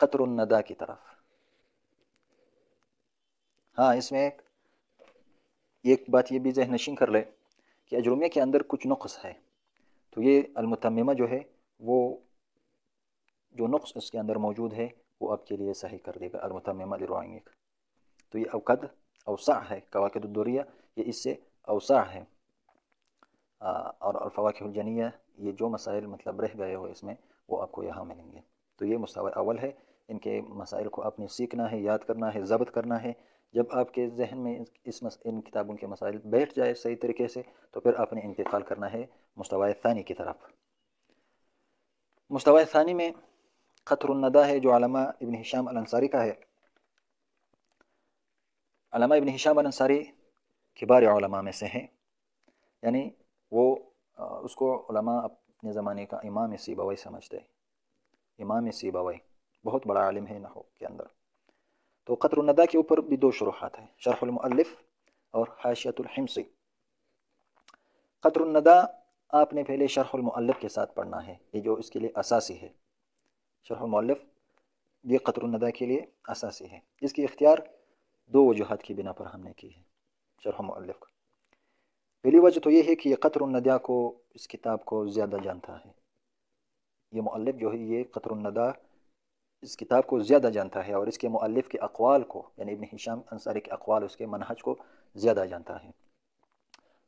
قطر الندى کی طرف. ہاں اس میں ایک بات یہ بھی ذہن نشین کر لے کہ اجرومیہ کے اندر کچھ نقص ہے، تو یہ المتممہ جو ہے وہ جو نقص اس کے اندر موجود ہے وہ آپ کے لیے صحیح کر دے گا. المتممہ لرعینک، تو یہ اوقد اوسع ہے، قواعد الدریہ یہ اس سے اوسع ہے. اور الفواکہ الجنیہ یہ جو مسائل مطلب رہ گئے ہو اس میں وہ آپ کو یہاں ملیں گے. تو یہ مستوی اول ہے، ان کے مسائل کو آپ نے سیکھنا ہے، یاد کرنا ہے، ضبط کرنا ہے. جب آپ کے ذہن میں ان کتابوں کے مسائل بیٹھ جائے صحیح طریقے سے تو پھر آپ نے انتقال کرنا ہے مستوی ثانی کی طرف. مستوی ثانی میں قطر الندى ہے جو علامہ ابن ہشام الانصاری کا ہے. علامہ ابن ہشام الانصاری کبار علماء میں سے ہیں، یعنی وہ اس کو علماء اپنے زمانے کا امام سیبوی سمجھتے ہیں. امام سیبوی بہت بڑا عالم ہے نحو کے اندر. تو قطر الندى کے اوپر بھی دو شروحات ہیں، شرح المؤلف اور حاشیۃ الحمصی. قطر الندى آپ نے پہلے شرح المؤلف کے ساتھ پڑھنا ہے، یہ جو اس کے لیے اساسی ہے. شرح المؤلف یہ قطر الندى کے لیے اساسی ہے. اس کی اختیار دو وجوہات کی بنا پر ہم نے کی ہے شرح المؤلف کا. پہلی وجہ تو یہ ہے کہ یہ قطر الندى کو اس کتاب کو زیادہ جانتا ہے. یہ مؤلف جو ہے یہ قطر الندى اس کتاب کو زیادہ جانتا ہے اور اس کے مؤلف کے اقوال کو یعنی ابن ہشام انصاری کے اقوال اس کے منہج کو زیادہ جانتا ہے.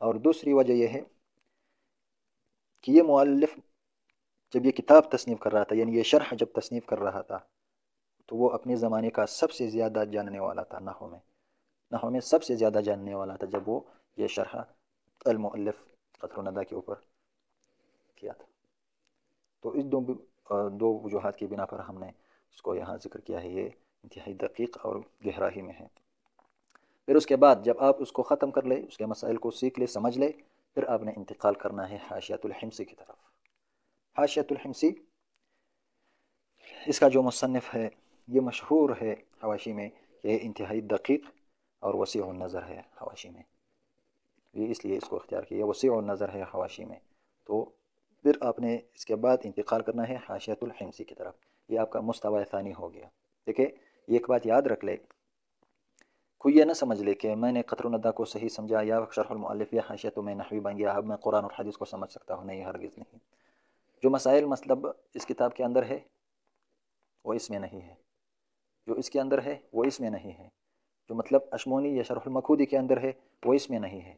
اور دوسری وجہ یہ ہے کہ یہ مؤلف جب یہ کتاب تصنیف کر رہا تھا یعنی یہ شرح جب تصنیف کر رہا تھا تو وہ اپنے زمانے کا سب سے زیادہ جاننے والا تھا. نحو میں سب سے زیادہ جاننے والا تھا جب وہ یہ شرح المؤلف قطر الندى کے اوپر کیا تھا. تو اس دو وجوہات کی بنا پر ہم نے اس کو یہاں ذکر کیا ہے. یہ انتہائی دقیق اور گہرائی میں ہے. پھر اس کے بعد جب آپ اس کو ختم کر لے، اس کے مسائل کو سیکھ لے، سمجھ لے، پھر آپ نے انتقال کرنا ہے حاشیۃ الحمصی کی طرف. حاشیۃ الحمصی اس کا جو مصنف ہے یہ مشہور ہے حواشی میں، یہ انتہائی دقیق اور وسیع النظر ہے حواشی میں. یہ اس لیے اس کو اختیار کیا، وسیع النظر ہے حواشی میں. تو پھر آپ نے اس کے بعد انتقال کرنا ہے حاشیۃ الحمصی کی طرف. یہ آپ کا مستوی ثانی ہو گیا. دیکھیں یہ ایک بات یاد رکھ لے، کوئی یہ نہ سمجھ لے کہ میں نے قطر الندى کو صحیح سمجھا یا شرح المؤلف یا حاشیہ تو میں نحوی بن گیا، اب میں قرآن اور حدیث کو سمجھ سکتا ہوں. نہیں، ہرگز نہیں. جو مسائل مطلب اس کتاب کے اندر ہے وہ اس میں نہیں ہے، جو اس کے اندر ہے وہ اس میں نہیں ہے، جو مطلب اشمونی یا شرح المکودی کے اندر ہے وہ اس میں نہیں ہے.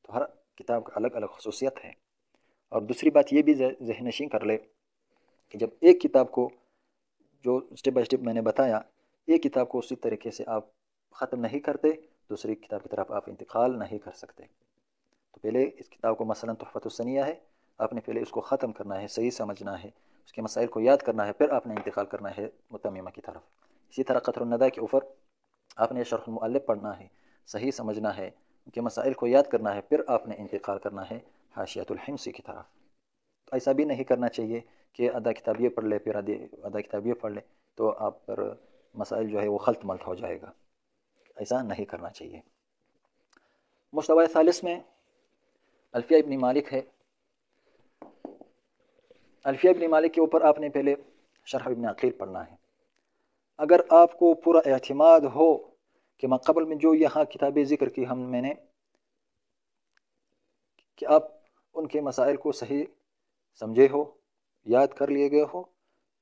تو ہر کتاب کا الگ الگ خصوصیت ہے. اور دوسری بات یہ بھی ذہن نشین کر لے کہ جب ایک کتاب کو جو سٹیپ بائی سٹیپ میں نے بتایا، ایک کتاب کو اسی طریقے سے آپ ختم نہیں کرتے دوسری کتاب کی طرف آپ انتقال نہیں کر سکتے. تو پہلے اس کتاب کو مثلا تحفۃ الثنیہ ہے، آپ نے پہلے اس کو ختم کرنا ہے، صحیح سمجھنا ہے، اس کے مسائل کو یاد کرنا ہے، پھر آپ نے انتقال کرنا ہے متممہ کی طرف. اسی طرح قطر الندى کے اوپر آپ نے شرح المؤلف پڑھنا ہے، صحیح سمجھنا ہے، ان کے مسائل کو یاد کرنا ہے، پھر آپ نے انتقال کرنا ہے حاشیۃ الحمصی کی طرف. تو ایسا بھی نہیں کرنا چاہیے کہ آدھا کتاب یہ پڑھ لے پھر آدھا کتاب یہ پڑھ لے، تو آپ پر مسائل جو ہے وہ خلط ملط ہو جائے گا. ایسا نہیں کرنا چاہیے. مستوی ثالث میں الفیہ ابن مالک ہے. الفیہ ابن مالک کے اوپر آپ نے پہلے شرح ابن عقیل پڑھنا ہے. اگر آپ کو پورا اعتماد ہو کہ میں قبل میں جو یہاں کتابیں ذکر کی میں نے کہ آپ ان کے مسائل کو صحیح سمجھے ہو، یاد کر لیے گئے ہو،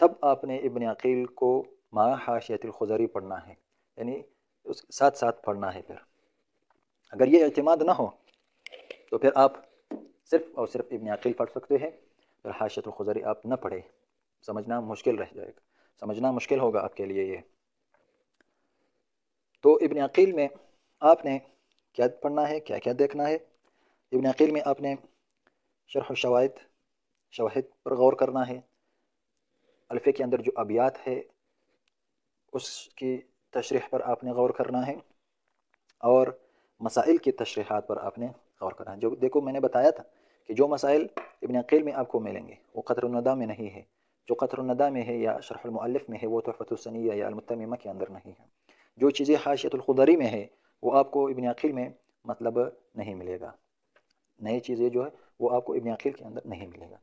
تب آپ نے ابن عقیل کو مع حاشیۃ الخضری پڑھنا ہے، یعنی اس کے ساتھ ساتھ پڑھنا ہے. پھر اگر یہ اعتماد نہ ہو تو پھر آپ صرف اور صرف ابن عقیل پڑھ سکتے ہیں، پھر حاشیۃ الخضری آپ نہ پڑھیں، سمجھنا مشکل رہ جائے گا، سمجھنا مشکل ہوگا آپ کے لیے یہ. تو ابن عقیل میں آپ نے کیا پڑھنا ہے، کیا کیا دیکھنا ہے. ابن عقیل میں آپ نے شرح شواہد پر غور کرنا ہے. الفیہ کے اندر جو ابیات ہے اس کی تشریح پر آپ نے غور کرنا ہے، اور مسائل کی تشریحات پر آپ نے غور کرنا ہے. جو دیکھو میں نے بتایا تھا کہ جو مسائل ابن عقیل میں آپ کو ملیں گے وہ قطر الندى میں نہیں ہے، جو قطر الندى میں ہے یا شرح المؤلف میں ہے وہ تحفۃ الثنیہ یا المتممہ کے اندر نہیں ہے. جو چیزیں حاشیۃ الخضری میں ہے وہ آپ کو ابن عقیل میں مطلب نہیں ملے گا. نئی چیزیں جو ہے وہ آپ کو ابن عقیل کے اندر نہیں ملے گا.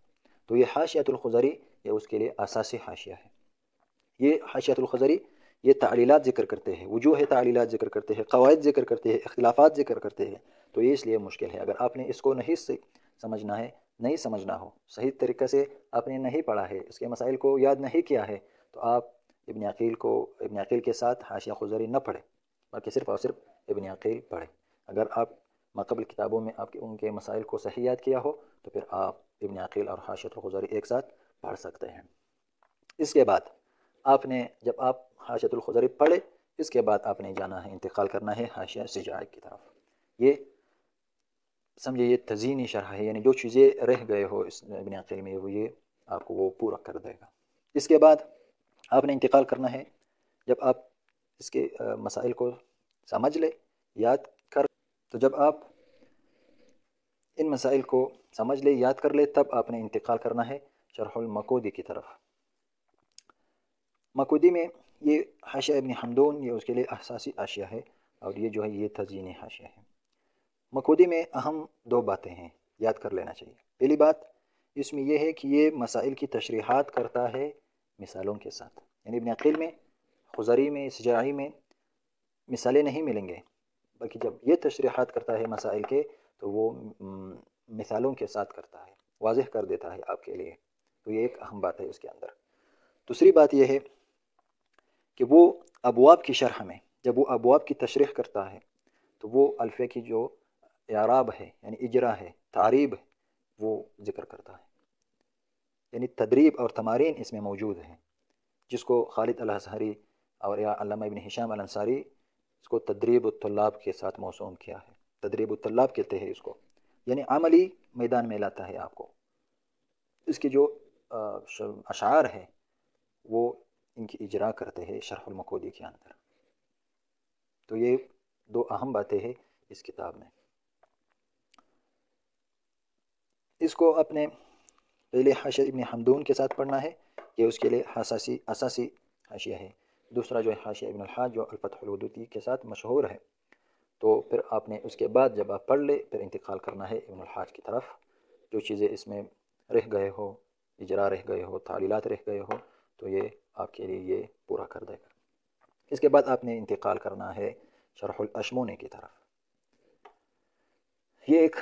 تو یہ حاشیۃ الخضری یہ اس کے لیے اساسی حاشیہ ہے. یہ حاشیۃ الخضری یہ تعلیلات ذکر کرتے ہیں، وجوہ تعلیلات ذکر کرتے ہیں، قواعد ذکر کرتے ہیں، اختلافات ذکر کرتے ہیں، تو یہ اس لیے مشکل ہے۔ اگر آپ نے اس کو نہیں سمجھنا ہے، نہیں سمجھنا ہو، صحیح طریقے سے آپ نے نہیں پڑھا ہے، اس کے مسائل کو یاد نہیں کیا ہے، تو آپ ابن عقیل کے ساتھ حاشیہ خضری نہ پڑھیں، بلکہ صرف اور صرف ابن عقیل پڑھیں۔ اگر آپ ماقبل کتابوں میں آپ کے ان کے مسائل کو صحیح یاد کیا ہو تو پھر آپ ابن عقیل اور حاشیۃ الخضری ایک ساتھ پڑھ سکتے ہیں۔ اس کے بعد آپ نے جب آپ حاشیۃ الخضری پڑھے، اس کے بعد آپ نے جانا ہے، انتقال کرنا ہے حاشیہ سجائی کی طرف۔ یہ سمجھے یہ تزئینی شرح ہے، یعنی جو چیزیں رہ گئے ہو اس ابن عقیل میں وہ یہ آپ کو وہ پورا کر دے گا۔ اس کے بعد آپ نے انتقال کرنا ہے، جب آپ اس کے مسائل کو سمجھ لے، یاد کر، تو جب آپ ان مسائل کو سمجھ لے، یاد کر لے، تب آپ نے انتقال کرنا ہے شرح المقودی کی طرف۔ مقودی میں یہ حاشیہ ابن حمدون یہ اس کے لیے اساسی حاشیہ ہے، اور یہ جو ہے یہ تزئینی حاشیہ ہے۔ مقودی میں اہم دو باتیں ہیں، یاد کر لینا چاہیے۔ پہلی بات اس میں یہ ہے کہ یہ مسائل کی تشریحات کرتا ہے مثالوں کے ساتھ، یعنی ابن عقیل میں، خضری میں، سجائی میں مثالیں نہیں ملیں گے، بلکہ جب یہ تشریحات کرتا ہے مسائل کے تو وہ مثالوں کے ساتھ کرتا ہے، واضح کر دیتا ہے آپ کے لیے، تو یہ ایک اہم بات ہے اس کے اندر۔ دوسری بات یہ ہے کہ وہ ابواب کی شرح میں جب وہ ابواب کی تشریح کرتا ہے تو وہ الفیہ کی جو اعراب ہے، یعنی اجرا ہے، تعریب ہے، وہ ذکر کرتا ہے، یعنی تدریب اور تمارین اس میں موجود ہیں، جس کو خالد الازہری اور یا علامہ ابن ہشام الانصاری اس کو تدریب الطلاب کے ساتھ موسوم کیا ہے۔ تدریب الطلاب کہتے ہیں اس کو، یعنی عملی میدان میں لاتا ہے آپ کو۔ اس کے جو اشعار ہیں وہ ان کی اجرا کرتے ہیں شرح المقودی کے اندر۔ تو یہ دو اہم باتیں ہیں اس کتاب میں۔ اس کو اپنے پہلے حاشیہ ابن حمدون کے ساتھ پڑھنا ہے، یہ اس کے لیے اساسی حاشیہ ہے۔ دوسرا جو ہے حاشیہ ابن الحاج جو الفتح الودودی کے ساتھ مشہور ہے، تو پھر آپ نے اس کے بعد جب آپ پڑھ لے پھر انتقال کرنا ہے ابن الحاج کی طرف۔ جو چیزیں اس میں رہ گئے ہو، اجرا رہ گئے ہو، تعلیلات رہ گئے ہو، تو یہ آپ کے لیے یہ پورا کر دے گا۔ اس کے بعد آپ نے انتقال کرنا ہے شرح الاشمونی کی طرف۔ یہ ایک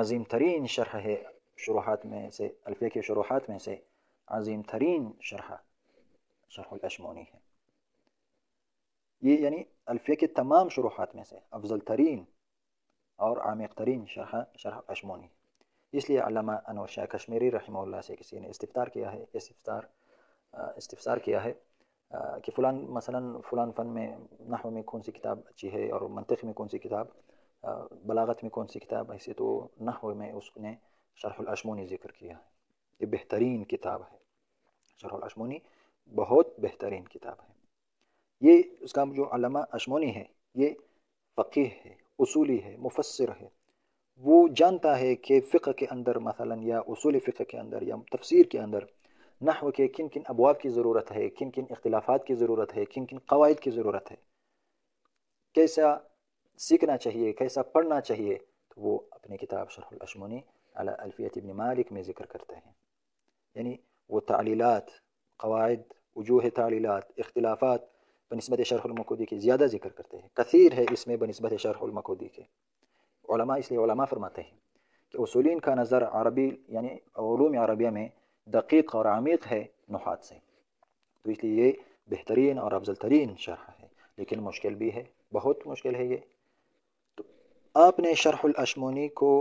عظیم ترین شرح ہے، شروحات میں سے، الفیہ کی شروحات میں سے عظیم ترین شرح الاشمونی ہے۔ یہ یعنی الفیہ کے تمام شروحات میں سے افضل ترین اور عمیق ترین شرح الاشمونی۔ اس لیے علامہ انور شاہ کشمیری رحمہ اللہ سے کسی نے استفسار کیا ہے کہ فلان فن میں نحو میں کون سی کتاب اچھی ہے، اور منطق میں کون سی کتاب، بلاغت میں کون سی کتاب ایسے، تو نحو میں اس نے شرح الاشمونی ذکر کیا ہے۔ یہ بہترین کتاب ہے، شرح الاشمونی بہت بہترین کتاب ہے۔ یہ اس کا جو علامہ اشمونی ہے یہ فقیہ ہے، اصولی ہے، مفسر ہے، وہ جانتا ہے کہ فقہ کے اندر مثلا یا اصول فقہ کے اندر یا تفسیر کے اندر نحو کے کن کن ابواب کی ضرورت ہے، کن کن اختلافات کی ضرورت ہے، کن کن قواعد کی ضرورت ہے، کیسا سیکھنا چاہیے، کیسا پڑھنا چاہیے، تو وہ اپنی کتاب شرح الاشمونی علی الفیۃ ابن مالک میں ذکر کرتے ہیں۔ یعنی وہ تعلیلات، قواعد، وجوہ تعلیلات، اختلافات بنسبت شرح المقودی کی زیادہ ذکر کرتے ہیں، کثیر ہے اس میں بنسبت شرح المقودی کے۔ علماء اس لیے علماء فرماتے ہیں کہ اصولین کا نظر عربی یعنی علوم عربیہ میں دقیق اور عمیق ہے نحات سے، تو اس لیے یہ بہترین اور افضل ترین شرح ہے، لیکن مشکل بھی ہے، بہت مشکل ہے یہ۔ تو آپ نے شرح الاشمونی کو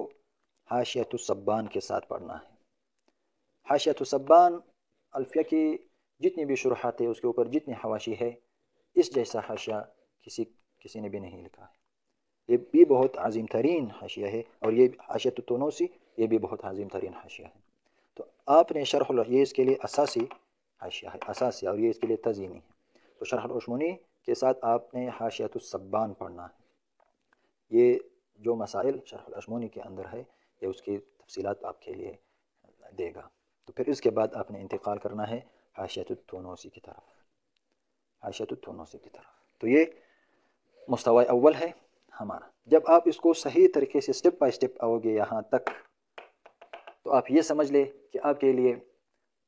حاشیۃ الصبان کے ساتھ پڑھنا ہے۔ حاشیۃ الصبان الفیہ کی جتنی بھی شروحات ہے، اس کے اوپر جتنی حواشی ہے، اس جیسا حاشیہ کسی نے بھی نہیں لکھا ہے۔ یہ بھی بہت عظیم ترین حاشیہ ہے، اور یہ حاشیۃ التونسی یہ بھی بہت عظیم ترین حاشیہ ہے۔ تو آپ نے یہ اس کے لیے اساسی حاشیہ ہے، اساسی، اور یہ اس کے لیے تزئینی ہے۔ تو شرح الاشمونی کے ساتھ آپ نے حاشیۃ الصبان پڑھنا ہے۔ یہ جو مسائل شرح الاشمونی کے اندر ہے یہ اس کی تفصیلات آپ کے لیے دے گا۔ تو پھر اس کے بعد آپ نے انتقال کرنا ہے حاشیۃ التونسی کی طرف، حاشیۃ التونسی کی طرف۔ تو یہ مستوی اول ہے ہمارا۔ جب آپ اس کو صحیح طریقے سے سٹیپ بائی سٹیپ آؤ گے یہاں تک، تو آپ یہ سمجھ لیں کہ آپ کے لیے